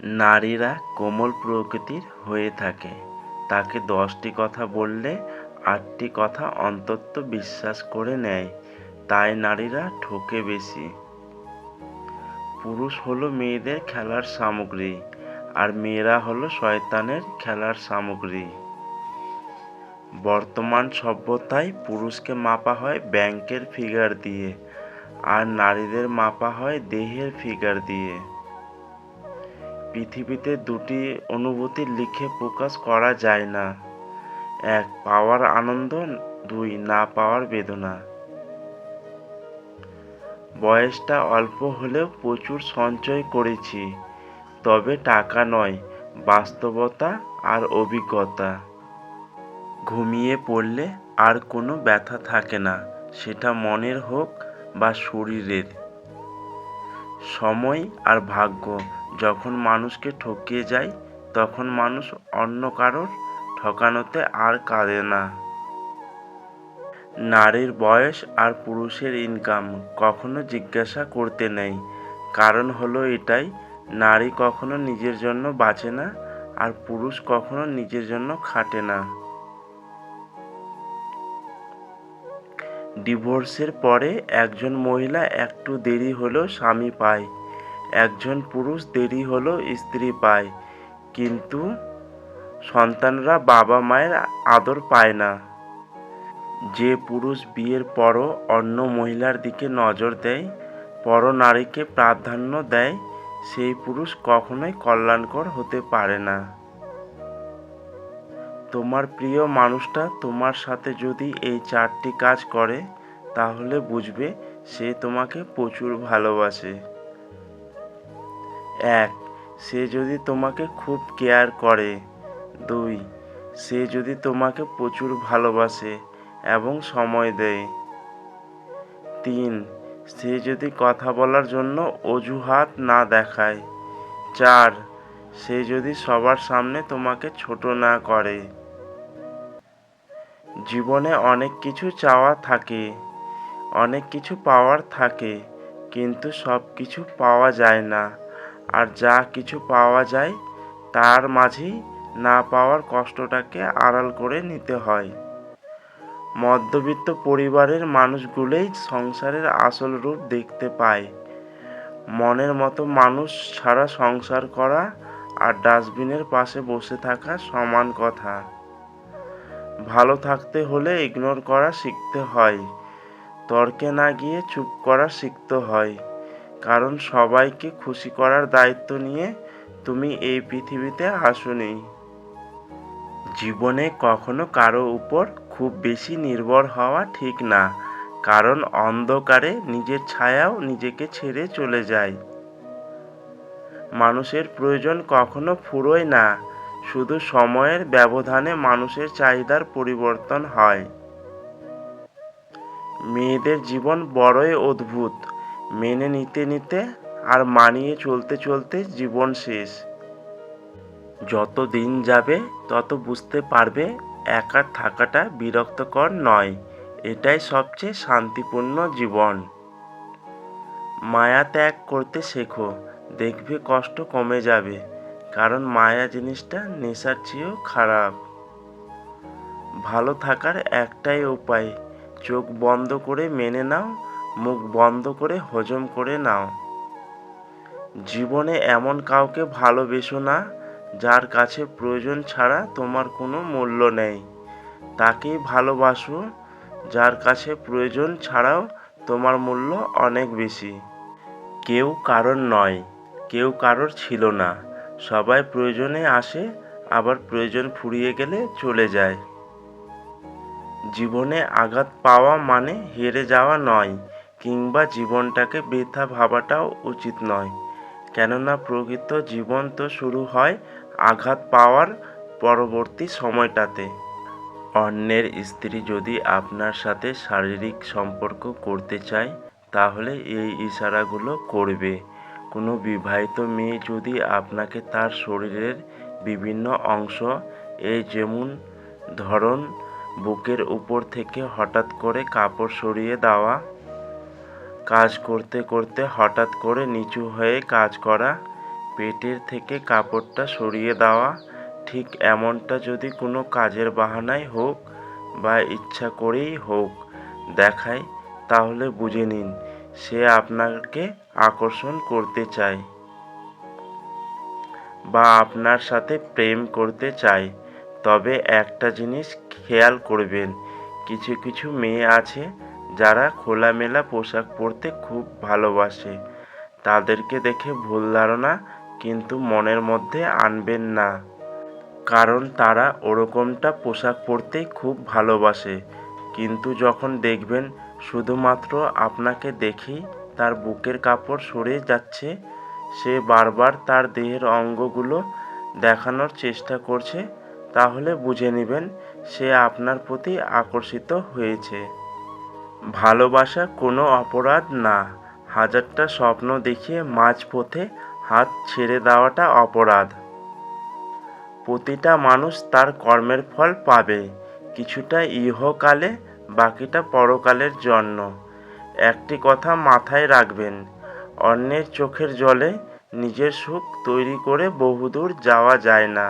নারীরা কোমল প্রকৃতির হয়ে থাকে, তাকে 10টি কথা বললে 8টি কথা অন্তত বিশ্বাস করে নেয়, তাই নারীরা ঠকে বেশি। পুরুষ হলো মেয়েদের খেলার সামগ্রী, আর মেয়েরা হলো শয়তানের খেলার সামগ্রী। বর্তমান সভ্যতায় পুরুষকে মাপা হয় ব্যাংকের ফিগার দিয়ে, আর নারীদের মাপা হয় দেহের ফিগার দিয়ে। পৃথিবীতে দুটি অনুভূতি লিখে প্রকাশ করা যায় না, 1 পাওয়ার আনন্দ, 2 না পাওয়ার বেদনা। বয়সটা অল্প হলেও প্রচুর সঞ্চয় করেছি, তবে টাকা নয়, বাস্তবতা আর অভিজ্ঞতা। ঘুমিয়ে পড়লে আর কোনো ব্যথা থাকে না, সেটা মনের হোক বা শরীরের। সময় আর ভাগ্য যখন মানুষকে ঠকিয়ে যায়, তখন মানুষ অন্য কারোর ঠকানোতে আর কাঁদে না। নারীর বয়স আর পুরুষের ইনকাম কখনো জিজ্ঞাসা করতে নেই, কারণ হলো এটাই, নারী কখনো নিজের জন্য বাঁচে না, আর পুরুষ কখনো নিজের জন্য খাটে না। ডিভোর্সের পরে একজন মহিলা একটু দেরি হলেও স্বামী পায়, একজন পুরুষ দেরি হলেও স্ত্রী পায়, কিন্তু সন্তানরা বাবা মায়ের আদর পায় না। যে পুরুষ বিয়ের পরও অন্য মহিলার দিকে নজর দেয়, পরনারীকে প্রাধান্য দেয়, সেই পুরুষ কখনোই কল্যাণকর হতে পারে না। তোমার প্রিয় মানুষটা তোমার সাথে যদি এই 4টি কাজ করে, তাহলে বুঝবে সে তোমাকে প্রচুর ভালোবাসে। 1 সে যদি তোমাকে খুব কেয়ার করে। 2 সে যদি তোমাকে প্রচুর ভালোবাসে এবং সময় দেয়। 3 সে যদি কথা বলার জন্য অজুহাত না দেখায়। 4 সে যদি সবার সামনে তোমাকে ছোট না করে। জীবনে অনেক কিছু চাওয়া থাকে, অনেক কিছু পাওয়ার থাকে, কিন্তু সব কিছু পাওয়া যায় না, আর যা কিছু পাওয়া যায় তার মাঝেই না পাওয়ার কষ্টটাকে আড়াল করে নিতে হয়। মধ্যবিত্ত পরিবারের মানুষগুলোই সংসারের আসল রূপ দেখতে পায়। মনের মতো মানুষ ছাড়া সংসার করা আর ডাস্টবিনের পাশে বসে থাকা সমান কথা। ভালো থাকতে হলে ইগনোর করা শিখতে হয়, তর্কে না গিয়ে চুপ করা শিখতে হয়, কারণ সবাইকে খুশি করার দায়িত্ব নিয়ে তুমি এই পৃথিবীতে আসোনি। জীবনে কখনো কারো উপর খুব বেশি নির্ভর হওয়া ঠিক না, কারণ অন্ধকারে নিজের ছায়াও নিজেকে ছেড়ে চলে যায়। মানুষের প্রয়োজন কখনো ফুরোয় না, শুধু সময়ের ব্যবধানে মানুষের চাহিদার পরিবর্তন হয়। মেয়েদের জীবন বড়ই অদ্ভুত, মেনে নিতে নিতে আর মানিয়ে চলতে চলতে জীবন শেষ। যত দিন যাবে তত বুঝতে পারবে একা থাকাটা বিরক্তকর নয়, এটাই সবচেয়ে শান্তিপূর্ণ জীবন। মায়া ত্যাগ করতে শেখো, দেখবে কষ্ট কমে যাবে, কারণ মায়া জিনিসটা নেশার চেয়েও খারাপ। ভালো থাকার একটাই উপায়, চোখ বন্ধ করে মেনে নাও, মুখ বন্ধ করে হজম করে নাও। জীবনে এমন কাউকে ভালোবেসো না যার কাছে প্রয়োজন ছাড়া তোমার কোনো মূল্য নেই, তাকেই ভালোবাসো যার কাছে প্রয়োজন ছাড়াও তোমার মূল্য অনেক বেশি। কেউ কারোর নয়, কেউ কারোর ছিল না, সবাই প্রয়োজনে আসে, আবার প্রয়োজন ফুরিয়ে গেলে চলে যায়। জীবনে আঘাত পাওয়া মানে হেরে যাওয়া নয়, কিংবা জীবনটাকে বৃথা ভাবাটাও উচিত নয়, কেননা প্রকৃত জীবন তো শুরু হয় আঘাত পাওয়ার পরবর্তী সময়টাতে। অন্যের স্ত্রী যদি আপনার সাথে শারীরিক সম্পর্ক করতে চায়, তাহলে এই ইশারাগুলো করবে। কোনো বিবাহিত মেয়ে যদি আপনাকে তার শরীরের বিভিন্ন অংশ, এই যেমন ধরুন বুকের উপর থেকে হঠাৎ করে কাপড় সরিয়ে দেওয়া, কাজ করতে করতে হঠাৎ করে নিচু হয়ে কাজ করা, পেটের থেকে কাপড়টা সরিয়ে দেওয়া ঠিক এমনটা যদি কোনো কাজের বাহানায় হোক বা ইচ্ছা করেই হোক দেখায়, তাহলে বুঝে নিন সে আপনাকে আকর্ষণ করতে চায় বা আপনার সাথে প্রেম করতে চায়। তবে একটা জিনিস খেয়াল করবেন, কিছু কিছু মেয়ে আছে যারা খোলামেলা পোশাক পরতে খুব ভালোবাসে। তাদেরকে দেখে ভুল ধারণা কিন্তু মনের মধ্যে আনবেন না, কারণ তারা ওরকমটা পোশাক পরতেই খুব ভালোবাসে। কিন্তু যখন দেখবেন শুধুমাত্র আপনাকে দেখেই তার বুকের কাপড় সরে যাচ্ছে, সে বারবার তার দেহের অঙ্গগুলো দেখানোর চেষ্টা করছে, তাহলে বুঝে নেবেন সে আপনার প্রতি আকর্ষিত হয়েছে। ভালোবাসা কোনো অপরাধ না। হাজারটা স্বপ্ন দেখিয়ে মাঝপথে হাত ছেড়ে দেওয়াটা অপরাধ। প্রতিটা মানুষ তার কর্মের ফল পাবে, কিছুটা ইহকালে, বাকিটা পরকালের জন্য। একটি কথা মাথায় রাখবেন, অন্যের চোখের জলে নিজের সুখ তৈরি করে বহুদূর যাওয়া যায় না।